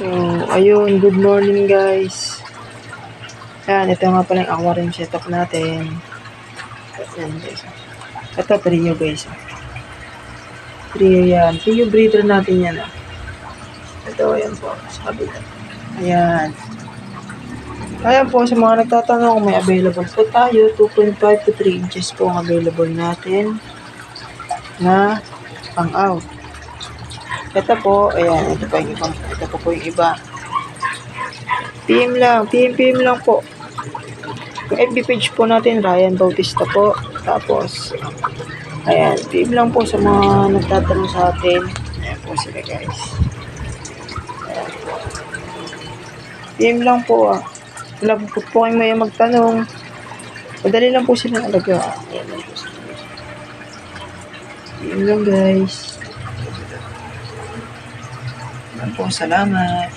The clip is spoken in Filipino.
So, ayun, good morning guys. Yan, ito nga pala yung aquarium setup natin. Yan guys. Ito, trio guys. Trio yan. Trio breeder natin yan. Ito, ayan po. Sa kabila. Ayan. Ayan po, sa mga nagtatanong, may available po tayo. 2.5 to 3 inches po ang available natin na pang-out. Ito po, ayan, ito po yung iba. PM lang po. Yung FB page po natin, Ryan Bautista po. Tapos, ayan, PM lang po sa mga nagtatanong sa atin. Ayan po sila guys. Ayan. PM lang po Wala po kayong may magtanong. Madali lang po sila alaga. Ayan lang po sila. PM lang guys. Ayan po, salamat.